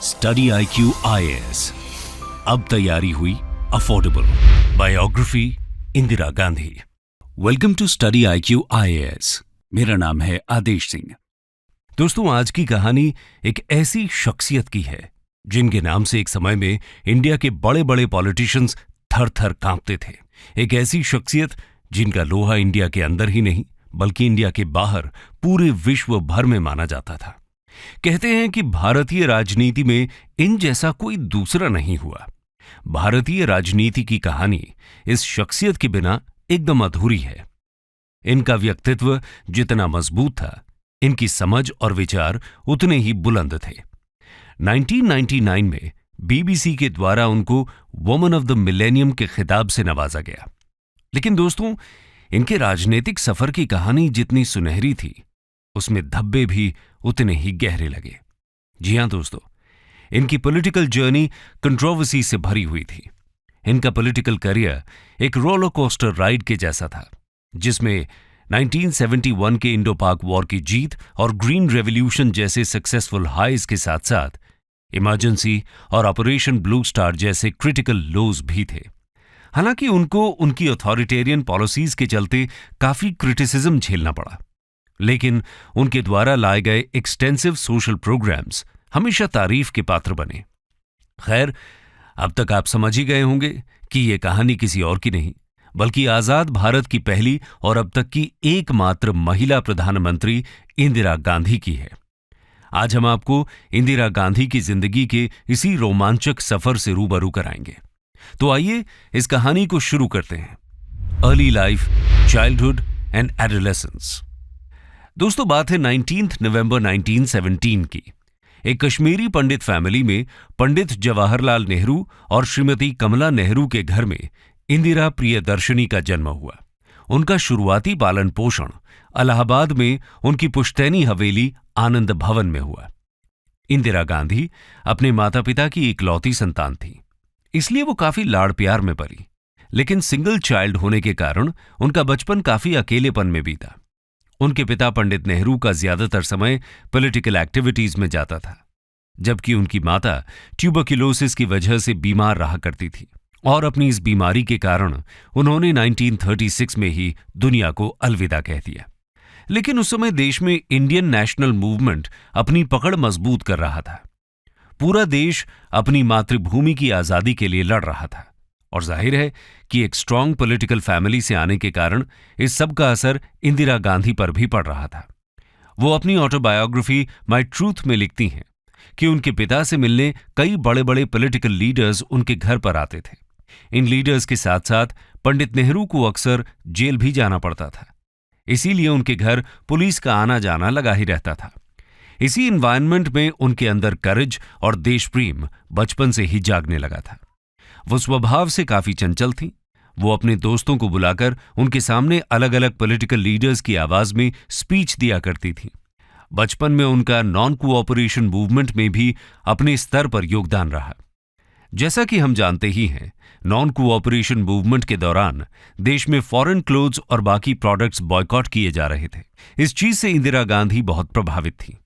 Study IQ IAS, अब तैयारी हुई affordable. Biography Indira Gandhi. Welcome to study IQ IAS। मेरा नाम है आदेश सिंह। दोस्तों, आज की कहानी एक ऐसी शख्सियत की है जिनके नाम से एक समय में इंडिया के बड़े बड़े पॉलिटिशियंस थर थर कांपते थे। एक ऐसी शख्सियत जिनका लोहा इंडिया के अंदर ही नहीं बल्कि इंडिया के बाहर पूरे विश्व भर में माना जाता था। कहते हैं कि भारतीय राजनीति में इन जैसा कोई दूसरा नहीं हुआ। भारतीय राजनीति की कहानी इस शख्सियत के बिना एकदम अधूरी है। इनका व्यक्तित्व जितना मजबूत था, इनकी समझ और विचार उतने ही बुलंद थे। 1999 में BBC के द्वारा उनको वुमन ऑफ द मिलेनियम के खिताब से नवाजा गया। लेकिन दोस्तों, इनके राजनीतिक सफर की कहानी जितनी सुनहरी थी, उसमें धब्बे भी उतने ही गहरे लगे। जी हां दोस्तों, इनकी पॉलिटिकल जर्नी कंट्रोवर्सी से भरी हुई थी। इनका पॉलिटिकल करियर एक रोलर कोस्टर राइड के जैसा था, जिसमें 1971 के इंडो पाक वॉर की जीत और ग्रीन रेवोल्यूशन जैसे सक्सेसफुल हाइज के साथ साथ इमरजेंसी और ऑपरेशन ब्लू स्टार जैसे क्रिटिकल लोज भी थे। हालांकि उनको उनकी अथॉरिटेरियन पॉलिसीज के चलते काफी क्रिटिसिज्म झेलना पड़ा, लेकिन उनके द्वारा लाए गए एक्सटेंसिव सोशल प्रोग्राम्स हमेशा तारीफ के पात्र बने। खैर, अब तक आप समझ ही गए होंगे कि यह कहानी किसी और की नहीं बल्कि आजाद भारत की पहली और अब तक की एकमात्र महिला प्रधानमंत्री इंदिरा गांधी की है। आज हम आपको इंदिरा गांधी की जिंदगी के इसी रोमांचक सफर से रूबरू कराएंगे। तो आइए इस कहानी को शुरू करते हैं। Early life, childhood and adolescence. दोस्तों, बात है 19 नवंबर 1917 की। एक कश्मीरी पंडित फैमिली में पंडित जवाहरलाल नेहरू और श्रीमती कमला नेहरू के घर में इंदिरा प्रियदर्शनी का जन्म हुआ। उनका शुरुआती पालन पोषण इलाहाबाद में उनकी पुश्तैनी हवेली आनंद भवन में हुआ। इंदिरा गांधी अपने माता पिता की इकलौती संतान थी, इसलिए वो काफी लाड़ प्यार में पली। लेकिन सिंगल चाइल्ड होने के कारण उनका बचपन काफी अकेलेपन में बीता। उनके पिता पंडित नेहरू का ज्यादातर समय पॉलिटिकल एक्टिविटीज में जाता था, जबकि उनकी माता ट्यूबरक्यूलोसिस की वजह से बीमार रहा करती थी और अपनी इस बीमारी के कारण उन्होंने 1936 में ही दुनिया को अलविदा कह दिया। लेकिन उस समय देश में इंडियन नेशनल मूवमेंट अपनी पकड़ मजबूत कर रहा था। पूरा देश अपनी मातृभूमि की आजादी के लिए लड़ रहा था और जाहिर है कि एक स्ट्रांग पॉलिटिकल फैमिली से आने के कारण इस सब का असर इंदिरा गांधी पर भी पड़ रहा था। वो अपनी ऑटोबायोग्राफी माय ट्रूथ में लिखती हैं कि उनके पिता से मिलने कई बड़े बड़े पॉलिटिकल लीडर्स उनके घर पर आते थे। इन लीडर्स के साथ साथ पंडित नेहरू को अक्सर जेल भी जाना पड़ता था, इसीलिए उनके घर पुलिस का आना जाना लगा ही रहता था। इसी एनवायरनमेंट में उनके अंदर करेज और देश प्रेम बचपन से ही जागने लगा था। वो स्वभाव से काफी चंचल थी। वो अपने दोस्तों को बुलाकर उनके सामने अलग अलग पॉलिटिकल लीडर्स की आवाज में स्पीच दिया करती थी। बचपन में उनका नॉन कोऑपरेशन मूवमेंट में भी अपने स्तर पर योगदान रहा। जैसा कि हम जानते ही हैं, नॉन कोऑपरेशन मूवमेंट के दौरान देश में फॉरेन क्लोथ्स और बाकी प्रोडक्ट्स बॉयकॉट किए जा रहे थे। इस चीज से इंदिरा गांधी बहुत प्रभावित थी।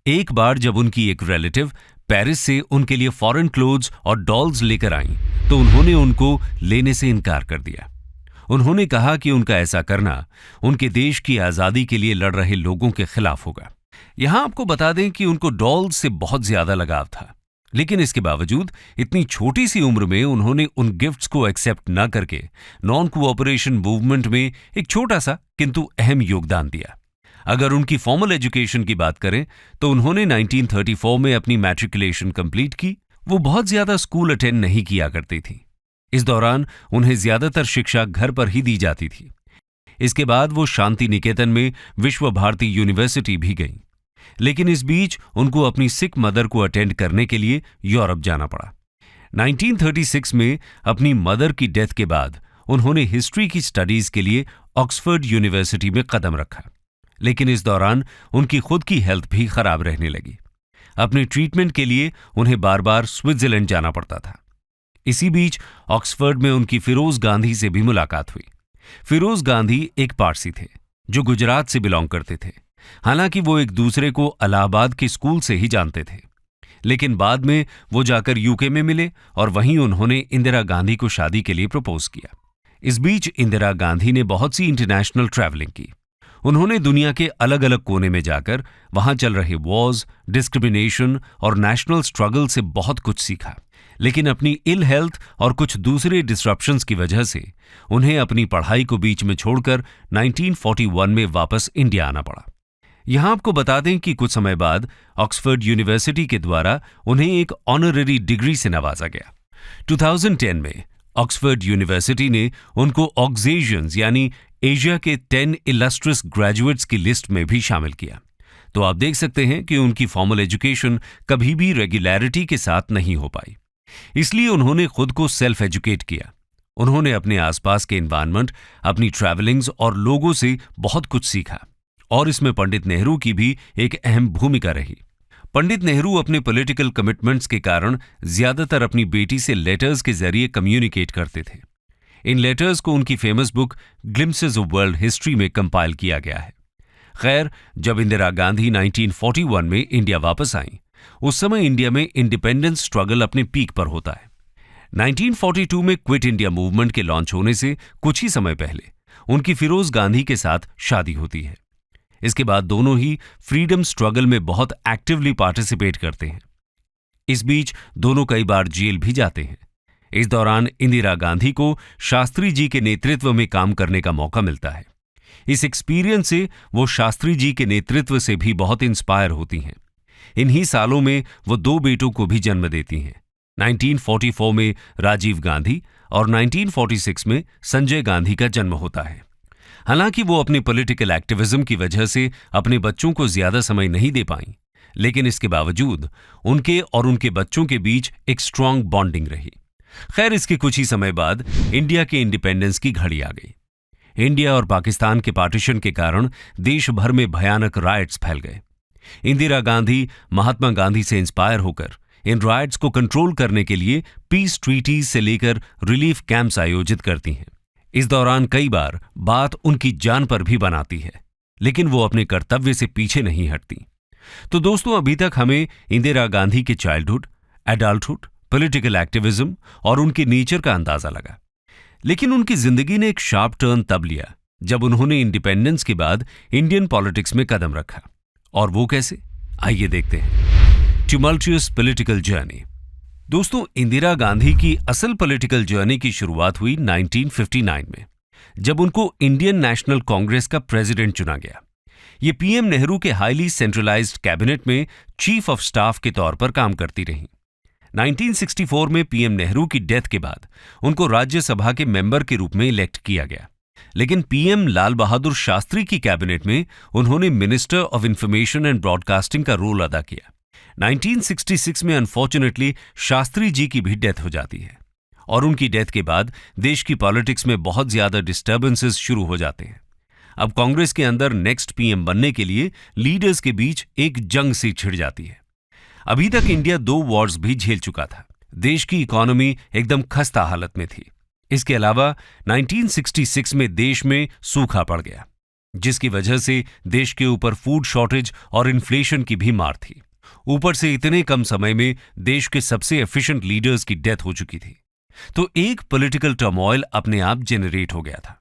एक बार जब उनकी एक रिलेटिव पेरिस से उनके लिए फॉरेन क्लोथ्स और डॉल्स लेकर आईं, तो उन्होंने उनको लेने से इनकार कर दिया। उन्होंने कहा कि उनका ऐसा करना उनके देश की आजादी के लिए लड़ रहे लोगों के खिलाफ होगा। यहां आपको बता दें कि उनको डॉल्स से बहुत ज्यादा लगाव था, लेकिन इसके बावजूद इतनी छोटी सी उम्र में उन्होंने उन गिफ्ट्स को एक्सेप्ट न करके नॉन कोऑपरेशन मूवमेंट में एक छोटा सा किंतु अहम योगदान दिया। अगर उनकी फॉर्मल एजुकेशन की बात करें तो उन्होंने 1934 में अपनी मैट्रिकुलेशन कंप्लीट की। वो बहुत ज्यादा स्कूल अटेंड नहीं किया करती थी। इस दौरान उन्हें ज्यादातर शिक्षा घर पर ही दी जाती थी। इसके बाद वो शांति निकेतन में विश्व भारती यूनिवर्सिटी भी गईं। लेकिन इस बीच उनको अपनी सिख मदर को अटेंड करने के लिए यूरोप जाना पड़ा। 1936 में अपनी मदर की डेथ के बाद उन्होंने हिस्ट्री की स्टडीज के लिए ऑक्सफोर्ड यूनिवर्सिटी में कदम रखा। लेकिन इस दौरान उनकी खुद की हेल्थ भी खराब रहने लगी। अपने ट्रीटमेंट के लिए उन्हें बार बार स्विट्जरलैंड जाना पड़ता था। इसी बीच ऑक्सफोर्ड में उनकी फिरोज गांधी से भी मुलाकात हुई। फिरोज गांधी एक पारसी थे जो गुजरात से बिलोंग करते थे। हालांकि वो एक दूसरे को इलाहाबाद के स्कूल से ही जानते थे। लेकिन बाद में वो जाकर यूके में मिले और वहीं उन्होंने इंदिरा गांधी को शादी के लिए प्रपोज किया। इस बीच इंदिरा गांधी ने बहुत सी इंटरनेशनल ट्रैवलिंग की। उन्होंने दुनिया के अलग अलग कोने में जाकर वहां चल रहे वॉर्स, डिस्क्रिमिनेशन और नेशनल स्ट्रगल से बहुत कुछ सीखा। लेकिन अपनी इल हेल्थ और कुछ दूसरे डिस्ट्रप्शंस की वजह से उन्हें अपनी पढ़ाई को बीच में छोड़कर 1941 में वापस इंडिया आना पड़ा। यहां आपको बता दें कि कुछ समय बाद ऑक्सफोर्ड यूनिवर्सिटी के द्वारा उन्हें एक ऑनररी डिग्री से नवाजा गया। 2010 में ऑक्सफोर्ड यूनिवर्सिटी ने उनको ऑक्सेजियंस यानी एशिया के 10 इलस्ट्रियस ग्रेजुएट्स की लिस्ट में भी शामिल किया। तो आप देख सकते हैं कि उनकी फॉर्मल एजुकेशन कभी भी रेगुलरिटी के साथ नहीं हो पाई, इसलिए उन्होंने खुद को सेल्फ एजुकेट किया। उन्होंने अपने आसपास के एनवायरनमेंट, अपनी ट्रैवलिंग्स और लोगों से बहुत कुछ सीखा और इसमें पंडित नेहरू की भी एक अहम भूमिका रही। पंडित नेहरू अपने पॉलिटिकल कमिटमेंट्स के कारण ज्यादातर अपनी बेटी से लेटर्स के जरिए कम्युनिकेट करते थे। इन लेटर्स को उनकी famous book glimpses of world history में कंपाइल किया गया है। खैर, जब इंदिरा गांधी 1941 में इंडिया वापस आई, उस समय इंडिया में इंडिपेंडेंस स्ट्रगल अपने पीक पर होता है। 1942 में क्विट इंडिया मूवमेंट के लॉन्च होने से कुछ ही समय पहले उनकी फिरोज गांधी के साथ शादी होती है। इसके बाद दोनों ही फ्रीडम स्ट्रगल में बहुत एक्टिवली पार्टिसिपेट करते हैं। इस बीच दोनों कई बार जेल भी जाते हैं। इस दौरान इंदिरा गांधी को शास्त्री जी के नेतृत्व में काम करने का मौका मिलता है। इस एक्सपीरियंस से वो शास्त्री जी के नेतृत्व से भी बहुत इंस्पायर होती हैं। इन्हीं सालों में वो 2 बेटों को भी जन्म देती हैं। 1944 में राजीव गांधी और 1946 में संजय गांधी का जन्म होता है। हालांकि वो अपने पॉलिटिकल एक्टिविज्म की वजह से अपने बच्चों को ज्यादा समय नहीं दे पाईं, लेकिन इसके बावजूद उनके और उनके बच्चों के बीच एक स्ट्रांग बॉन्डिंग रही। खैर, इसके कुछ ही समय बाद इंडिया के इंडिपेंडेंस की घड़ी आ गई। इंडिया और पाकिस्तान के पार्टीशन के कारण देश भर में भयानक राइट्स फैल गए। इंदिरा गांधी महात्मा गांधी से इंस्पायर होकर इन राइट्स को कंट्रोल करने के लिए पीस ट्रीटीज से लेकर रिलीफ कैंप्स आयोजित करती हैं। इस दौरान कई बार बात उनकी जान पर भी बनाती है, लेकिन वो अपने कर्तव्य से पीछे नहीं हटती। तो दोस्तों, अभी तक हमें इंदिरा गांधी के चाइल्डहुड, एडल्टहुड, पॉलिटिकल एक्टिविज्म और उनके नेचर का अंदाजा लगा। लेकिन उनकी जिंदगी ने एक शार्प टर्न तब लिया जब उन्होंने इंडिपेंडेंस के बाद इंडियन पॉलिटिक्स में कदम रखा। और वो कैसे, आइए देखते हैं। ट्यूमल्टियस पॉलिटिकल जर्नी। दोस्तों, इंदिरा गांधी की असल पॉलिटिकल जर्नी की शुरुआत हुई 1959 में, जब उनको इंडियन नेशनल कांग्रेस का प्रेसिडेंट चुना गया। ये पीएम नेहरू के हाईली सेंट्रलाइज्ड कैबिनेट में चीफ ऑफ स्टाफ के तौर पर काम करती रहीं। 1964 में पीएम नेहरू की डेथ के बाद उनको राज्यसभा के मेंबर के रूप में इलेक्ट किया गया, लेकिन पीएम लाल बहादुर शास्त्री की कैबिनेट में उन्होंने minister of information and broadcasting का रोल अदा किया। 1966 में अनफॉर्चुनेटली शास्त्री जी की भी डेथ हो जाती है और उनकी डेथ के बाद देश की पॉलिटिक्स में बहुत ज्यादा डिस्टर्बेंसेस शुरू हो जाते हैं। अब कांग्रेस के अंदर नेक्स्ट पीएम बनने के लिए लीडर्स के बीच एक जंग सी छिड़ जाती है। अभी तक इंडिया 2 वॉर्स भी झेल चुका था। देश की इकोनॉमी एकदम खस्ता हालत में थी। इसके अलावा 1966 में देश में सूखा पड़ गया, जिसकी वजह से देश के ऊपर फूड शॉर्टेज और इन्फ्लेशन की भी मार थी। ऊपर से इतने कम समय में देश के सबसे एफिशिएंट लीडर्स की डेथ हो चुकी थी। तो एक पॉलिटिकल टर्मोइल अपने आप जेनरेट हो गया था।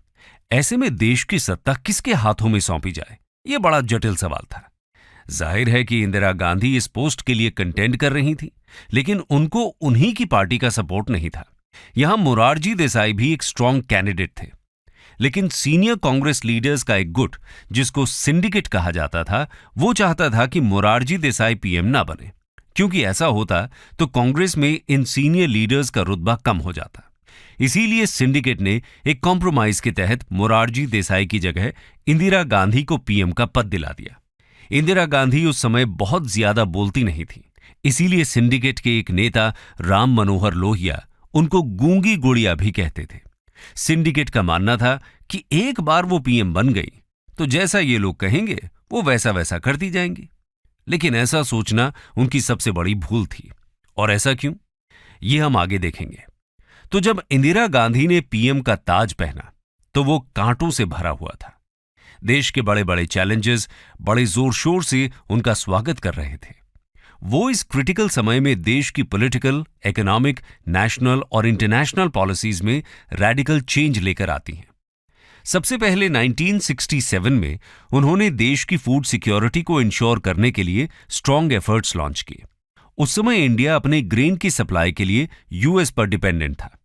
ऐसे में देश की सत्ता किसके हाथों में सौंपी जाए, यह बड़ा जटिल सवाल था। जाहिर है कि इंदिरा गांधी इस पोस्ट के लिए कंटेंड कर रही थी, लेकिन उनको उन्हीं की पार्टी का सपोर्ट नहीं था। यहां मोरारजी देसाई भी एक स्ट्रांग कैंडिडेट थे, लेकिन सीनियर कांग्रेस लीडर्स का एक गुट, जिसको सिंडिकेट कहा जाता था, वो चाहता था कि मोरारजी देसाई पीएम ना बने, क्योंकि ऐसा होता तो कांग्रेस में इन सीनियर लीडर्स का रुतबा कम हो जाता। इसीलिए सिंडिकेट ने एक कॉम्प्रोमाइज के तहत मोरारजी देसाई की जगह इंदिरा गांधी को पीएम का पद दिला दिया। इंदिरा गांधी उस समय बहुत ज्यादा बोलती नहीं थी, इसीलिए सिंडिकेट के एक नेता राम मनोहर लोहिया उनको गूंगी गुड़िया भी कहते थे। सिंडिकेट का मानना था कि एक बार वो पीएम बन गई तो जैसा ये लोग कहेंगे वो वैसा वैसा करती जाएंगी। लेकिन ऐसा सोचना उनकी सबसे बड़ी भूल थी। और ऐसा क्यों, ये हम आगे देखेंगे। तो जब इंदिरा गांधी ने पीएम का ताज पहना तो वो कांटों से भरा हुआ था। देश के बड़े बड़े चैलेंजेस बड़े जोर शोर से उनका स्वागत कर रहे थे। वो इस क्रिटिकल समय में देश की पॉलिटिकल, इकोनॉमिक, नेशनल और इंटरनेशनल पॉलिसीज में रैडिकल चेंज लेकर आती हैं। सबसे पहले 1967 में उन्होंने देश की फूड सिक्योरिटी को इंश्योर करने के लिए स्ट्रॉन्ग एफर्ट्स लॉन्च किए। उस समय इंडिया अपने ग्रेन की सप्लाई के लिए यूएस पर डिपेंडेंट था,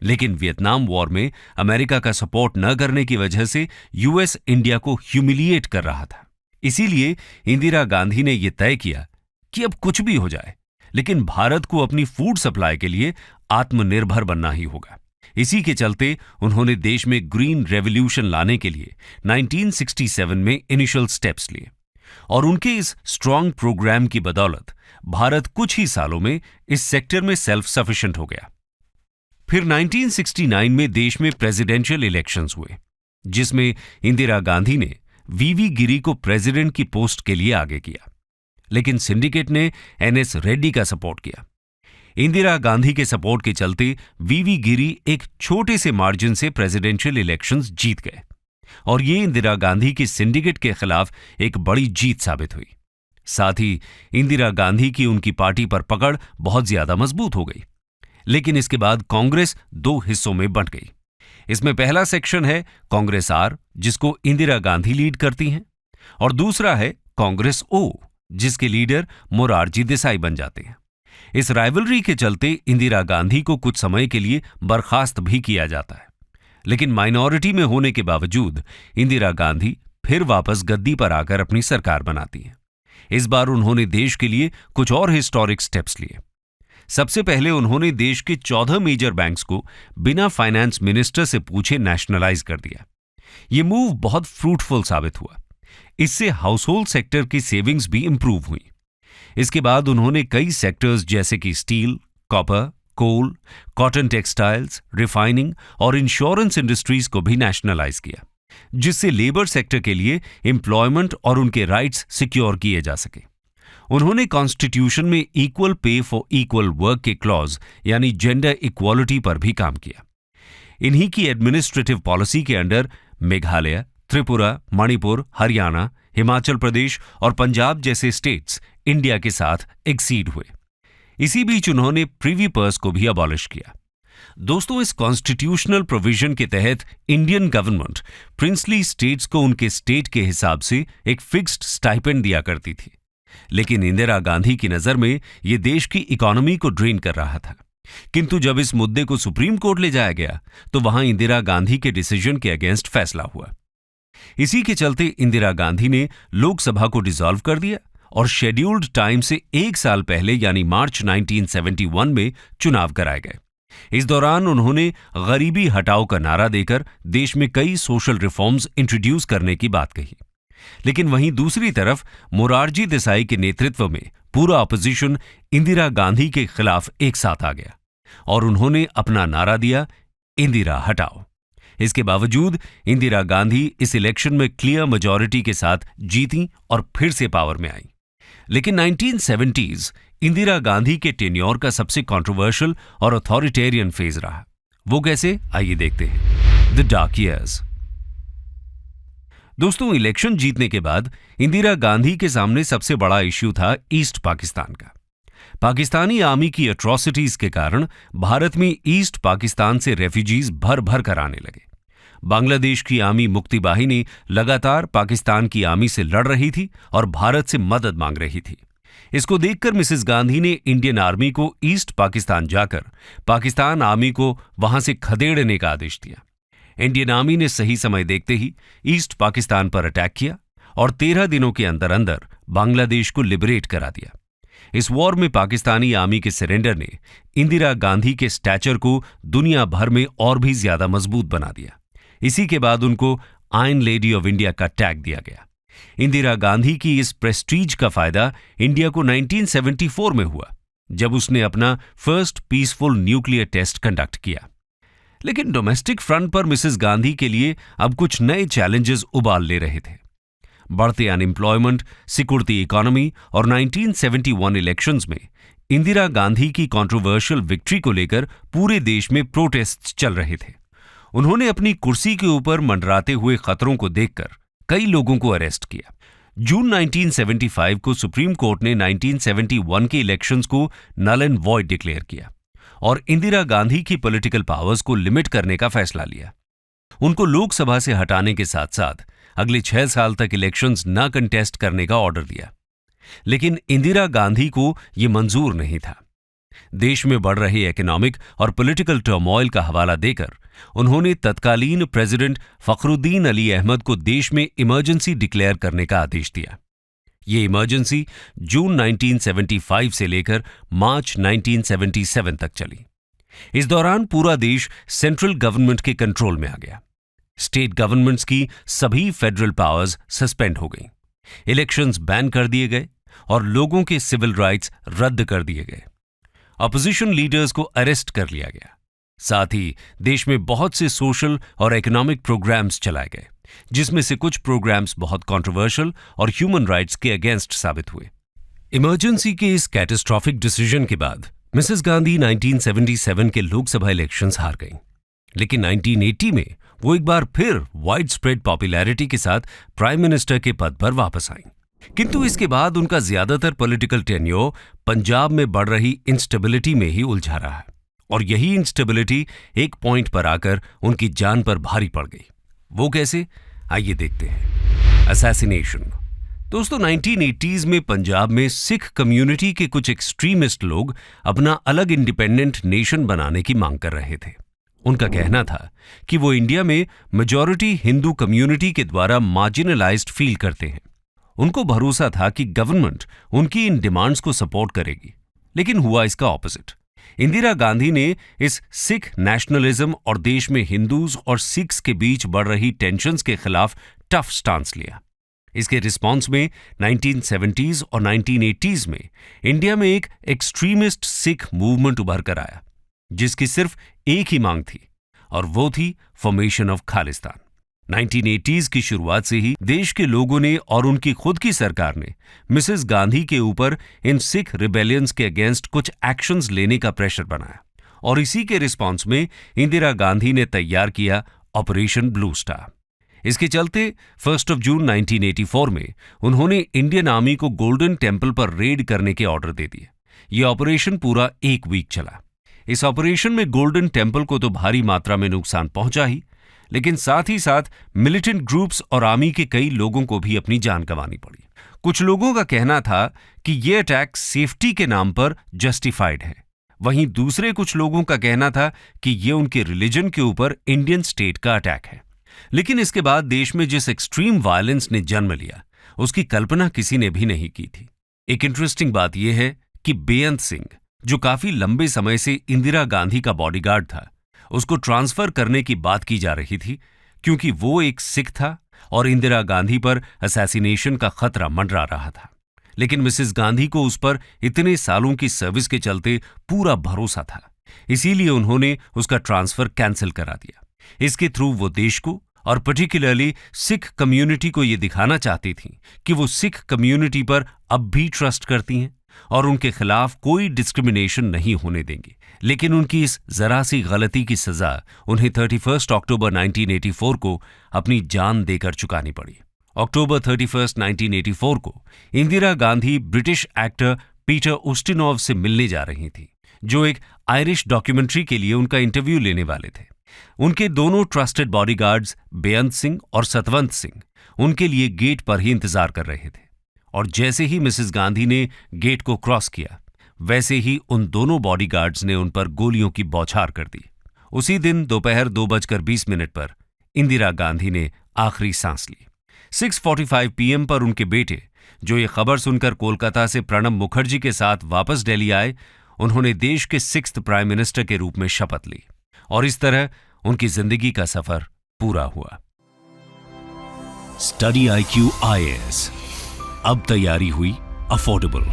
लेकिन वियतनाम वॉर में अमेरिका का सपोर्ट न करने की वजह से यूएस इंडिया को ह्यूमिलिएट कर रहा था। इसीलिए इंदिरा गांधी ने यह तय किया कि अब कुछ भी हो जाए, लेकिन भारत को अपनी फूड सप्लाई के लिए आत्मनिर्भर बनना ही होगा। इसी के चलते उन्होंने देश में ग्रीन रेवोल्यूशन लाने के लिए 1967 में इनिशियल स्टेप्स लिए और उनके इस स्ट्रॉन्ग प्रोग्राम की बदौलत भारत कुछ ही सालों में इस सेक्टर में सेल्फ सफिशिएंट हो गया। फिर 1969 में देश में प्रेसिडेंशियल इलेक्शंस हुए, जिसमें इंदिरा गांधी ने वीवी गिरी को प्रेसिडेंट की पोस्ट के लिए आगे किया, लेकिन सिंडिकेट ने एनएस रेड्डी का सपोर्ट किया। इंदिरा गांधी के सपोर्ट के चलते वीवी गिरी एक छोटे से मार्जिन से प्रेसिडेंशियल इलेक्शंस जीत गए और ये इंदिरा गांधी की सिंडिकेट के खिलाफ एक बड़ी जीत साबित हुई। साथ ही इंदिरा गांधी की उनकी पार्टी पर पकड़ बहुत ज्यादा मजबूत हो गई। लेकिन इसके बाद कांग्रेस दो हिस्सों में बंट गई। इसमें पहला सेक्शन है कांग्रेस आर, जिसको इंदिरा गांधी लीड करती हैं, और दूसरा है कांग्रेस ओ, जिसके लीडर मोरारजी देसाई बन जाते हैं। इस राइवलरी के चलते इंदिरा गांधी को कुछ समय के लिए बर्खास्त भी किया जाता है, लेकिन माइनॉरिटी में होने के बावजूद इंदिरा गांधी फिर वापस गद्दी पर आकर अपनी सरकार बनाती हैं। इस बार उन्होंने देश के लिए कुछ और हिस्टोरिक स्टेप्स लिए। सबसे पहले उन्होंने देश के 14 मेजर बैंक्स को बिना फाइनेंस मिनिस्टर से पूछे नेशनलाइज कर दिया। यह मूव बहुत फ्रूटफुल साबित हुआ। इससे हाउस होल्ड सेक्टर की सेविंग्स भी इंप्रूव हुई। इसके बाद उन्होंने कई सेक्टर्स जैसे कि स्टील, कॉपर, कोल, कॉटन टेक्सटाइल्स, रिफाइनिंग और इंश्योरेंस इंडस्ट्रीज को भी नेशनलाइज किया, जिससे लेबर सेक्टर के लिए एम्प्लॉयमेंट और उनके राइट्स सिक्योर किए जा सके। उन्होंने कॉन्स्टिट्यूशन में equal pay for equal work के क्लॉज यानी जेंडर इक्वालिटी पर भी काम किया। इन्हीं की एडमिनिस्ट्रेटिव पॉलिसी के अंडर मेघालय, त्रिपुरा, मणिपुर, हरियाणा, हिमाचल प्रदेश और पंजाब जैसे स्टेट्स इंडिया के साथ एक्सीड हुए। इसी बीच उन्होंने प्रीवी पर्स को भी अबॉलिश किया। दोस्तों, इस कॉन्स्टिट्यूशनल प्रोविजन के तहत इंडियन गवर्नमेंट प्रिंसली स्टेट्स को उनके स्टेट के हिसाब से एक फिक्स्ड स्टाइपेंड दिया करती थी, लेकिन इंदिरा गांधी की नजर में यह देश की इकोनॉमी को ड्रेन कर रहा था। किंतु जब इस मुद्दे को सुप्रीम कोर्ट ले जाया गया तो वहां इंदिरा गांधी के डिसीजन के अगेंस्ट फैसला हुआ। इसी के चलते इंदिरा गांधी ने लोकसभा को डिसॉल्व कर दिया और शेड्यूल्ड टाइम से एक साल पहले यानी मार्च 1971 में चुनाव कराए गए। इस दौरान उन्होंने गरीबी हटाओ का नारा देकर देश में कई सोशल रिफॉर्म्स इंट्रोड्यूस करने की बात कही। लेकिन वहीं दूसरी तरफ मोरारजी देसाई के नेतृत्व में पूरा अपोजिशन इंदिरा गांधी के खिलाफ एक साथ आ गया और उन्होंने अपना नारा दिया, इंदिरा हटाओ। इसके बावजूद इंदिरा गांधी इस इलेक्शन में क्लियर मेजॉरिटी के साथ जीती और फिर से पावर में आई। लेकिन 1970s इंदिरा गांधी के टेन्योर का सबसे कंट्रोवर्शियल और अथॉरिटेरियन फेज रहा। वो कैसे, आइए देखते हैं। The dark years. दोस्तों, इलेक्शन जीतने के बाद इंदिरा गांधी के सामने सबसे बड़ा इश्यू था ईस्ट पाकिस्तान का। पाकिस्तानी आर्मी की एट्रॉसिटीज के कारण भारत में ईस्ट पाकिस्तान से रेफ्यूजीज भर भर कर आने लगे। बांग्लादेश की आर्मी मुक्ति बाहिनी लगातार पाकिस्तान की आर्मी से लड़ रही थी और भारत से मदद मांग रही थी। इसको देखकर मिसेस गांधी ने इंडियन आर्मी को ईस्ट पाकिस्तान जाकर पाकिस्तान आर्मी को वहां से खदेड़ने का आदेश दिया। इंडियन आर्मी ने सही समय देखते ही ईस्ट पाकिस्तान पर अटैक किया और 13 दिनों के अंदर अंदर बांग्लादेश को लिबरेट करा दिया। इस वॉर में पाकिस्तानी आर्मी के सरेंडर ने इंदिरा गांधी के स्टैचर को दुनिया भर में और भी ज्यादा मजबूत बना दिया। इसी के बाद उनको आयरन लेडी ऑफ इंडिया का टैग दिया गया। इंदिरा गांधी की इस प्रेस्टीज का फायदा इंडिया को 1974 में हुआ, जब उसने अपना first peaceful nuclear test conduct किया। लेकिन डोमेस्टिक फ्रंट पर मिसेस गांधी के लिए अब कुछ नए चैलेंजेस उबाल ले रहे थे। बढ़ते अनएम्प्लॉयमेंट, सिकुड़ती इकोनॉमी और 1971 इलेक्शंस में इंदिरा गांधी की कंट्रोवर्शियल विक्ट्री को लेकर पूरे देश में प्रोटेस्ट चल रहे थे। उन्होंने अपनी कुर्सी के ऊपर मंडराते हुए खतरों को देखकर कई लोगों को अरेस्ट किया। जून 1975 को सुप्रीम कोर्ट ने 1971 के इलेक्शंस को नल एंड वॉइड डिक्लेयर किया और इंदिरा गांधी की पॉलिटिकल पावर्स को लिमिट करने का फैसला लिया। उनको लोकसभा से हटाने के साथ साथ अगले 6 साल तक इलेक्शंस न कंटेस्ट करने का ऑर्डर दिया। लेकिन इंदिरा गांधी को यह मंजूर नहीं था। देश में बढ़ रहे इकोनॉमिक और पॉलिटिकल टर्मोइल का हवाला देकर उन्होंने तत्कालीन प्रेसिडेंट फखरुद्दीन अली अहमद को देश में इमरजेंसी डिक्लेयर करने का आदेश दिया। ये इमरजेंसी जून 1975 से लेकर मार्च 1977 तक चली। इस दौरान पूरा देश सेंट्रल गवर्नमेंट के कंट्रोल में आ गया। स्टेट गवर्नमेंट्स की सभी फेडरल पावर्स सस्पेंड हो गईं, इलेक्शंस बैन कर दिए गए और लोगों के सिविल राइट्स रद्द कर दिए गए। अपोजिशन लीडर्स को अरेस्ट कर लिया गया। साथ ही देश में बहुत से सोशल और इकोनॉमिक प्रोग्राम्स चलाए गए, जिसमें से कुछ प्रोग्राम्स बहुत कंट्रोवर्शियल और ह्यूमन राइट्स के अगेंस्ट साबित हुए। इमरजेंसी के इस कैटास्ट्रोफिक डिसीजन के बाद मिसेस गांधी 1977 के लोकसभा इलेक्शंस हार गईं। लेकिन 1980 में वो एक बार फिर वाइड स्प्रेड पॉपुलैरिटी के साथ प्राइम मिनिस्टर के पद पर वापस आईं। किंतु इसके बाद उनका ज्यादातर पॉलिटिकल टेन्योर पंजाब में बढ़ रही इंस्टेबिलिटी में ही उलझा रहा है और यही इंस्टेबिलिटी एक पॉइंट पर आकर उनकी जान पर भारी पड़ गई। वो कैसे, आइए देखते हैं। असैसिनेशन। दोस्तों, 1980s में पंजाब में सिख कम्युनिटी के कुछ एक्सट्रीमिस्ट लोग अपना अलग इंडिपेंडेंट नेशन बनाने की मांग कर रहे थे। उनका कहना था कि वो इंडिया में मेजॉरिटी हिंदू कम्युनिटी के द्वारा मार्जिनलाइज्ड फील करते हैं। उनको भरोसा था कि गवर्नमेंट उनकी इन डिमांड्स को सपोर्ट करेगी, लेकिन हुआ इसका ऑपोजिट। इंदिरा गांधी ने इस सिख नेशनलिज्म और देश में हिंदूज और सिख्स के बीच बढ़ रही टेंशन्स के खिलाफ टफ स्टांस लिया। इसके रिस्पॉन्स में 1970s और 1980s में इंडिया में एक एक्सट्रीमिस्ट सिख मूवमेंट उभर कर आया, जिसकी सिर्फ एक ही मांग थी और वो थी फॉर्मेशन ऑफ खालिस्तान। 1980s की शुरुआत से ही देश के लोगों ने और उनकी खुद की सरकार ने मिसेस गांधी के ऊपर इन सिख रिबेलियंस के अगेंस्ट कुछ एक्शंस लेने का प्रेशर बनाया और इसी के रिस्पॉन्स में इंदिरा गांधी ने तैयार किया ऑपरेशन ब्लू स्टार। इसके चलते 1 जून 1984 में उन्होंने इंडियन आर्मी को गोल्डन टेम्पल पर रेड करने के ऑर्डर दे दिए। यह ऑपरेशन पूरा 1 वीक चला। इस ऑपरेशन में गोल्डन टेम्पल को तो भारी मात्रा में नुकसान पहुंचा ही, लेकिन साथ ही साथ मिलिटेंट ग्रुप्स और आर्मी के कई लोगों को भी अपनी जान गंवानी पड़ी। कुछ लोगों का कहना था कि यह अटैक सेफ्टी के नाम पर जस्टिफाइड है, वहीं दूसरे कुछ लोगों का कहना था कि यह उनके रिलीजन के ऊपर इंडियन स्टेट का अटैक है। लेकिन इसके बाद देश में जिस एक्सट्रीम वायलेंस ने जन्म लिया, उसकी कल्पना किसी ने भी नहीं की थी। एक इंटरेस्टिंग बात यह है कि बेअंत सिंह, जो काफी लंबे समय से इंदिरा गांधी का बॉडीगार्ड था, उसको ट्रांसफर करने की बात की जा रही थी क्योंकि वो एक सिख था और इंदिरा गांधी पर असैसिनेशन का खतरा मंडरा रहा था। लेकिन मिसेस गांधी को उस पर इतने सालों की सर्विस के चलते पूरा भरोसा था, इसीलिए उन्होंने उसका ट्रांसफर कैंसिल करा दिया। इसके थ्रू वो देश को और पर्टिकुलरली सिख कम्युनिटी को ये दिखाना चाहती थी कि वो सिख कम्युनिटी पर अब भी ट्रस्ट करती हैं और उनके खिलाफ कोई डिस्क्रिमिनेशन नहीं होने देंगी। लेकिन उनकी इस जरा सी गलती की सजा उन्हें 31 अक्टूबर 1984 को अपनी जान देकर चुकानी पड़ी। अक्टूबर 31, 1984 को Indira Gandhi British actor Peter Ustinov से मिलने जा रही थी, जो एक आयरिश डॉक्यूमेंट्री के लिए उनका इंटरव्यू लेने वाले थे। उनके दोनों ट्रस्टेड बॉडीगार्ड्स बेअंत सिंह और सतवंत सिंह उनके लिए गेट पर ही इंतजार कर रहे थे और जैसे ही मिसेस गांधी ने गेट को क्रॉस किया, वैसे ही उन दोनों बॉडीगार्ड्स ने उन पर गोलियों की बौछार कर दी। उसी दिन दोपहर 2:20 पर इंदिरा गांधी ने आखिरी सांस ली। 6:45 PM पर उनके बेटे, जो ये खबर सुनकर कोलकाता से प्रणब मुखर्जी के साथ वापस दिल्ली आए, उन्होंने देश के 6th प्राइम मिनिस्टर के रूप में शपथ ली और इस तरह उनकी जिंदगी का सफर पूरा हुआ। स्टडी IQ IAS, अब तैयारी हुई अफोर्डेबल।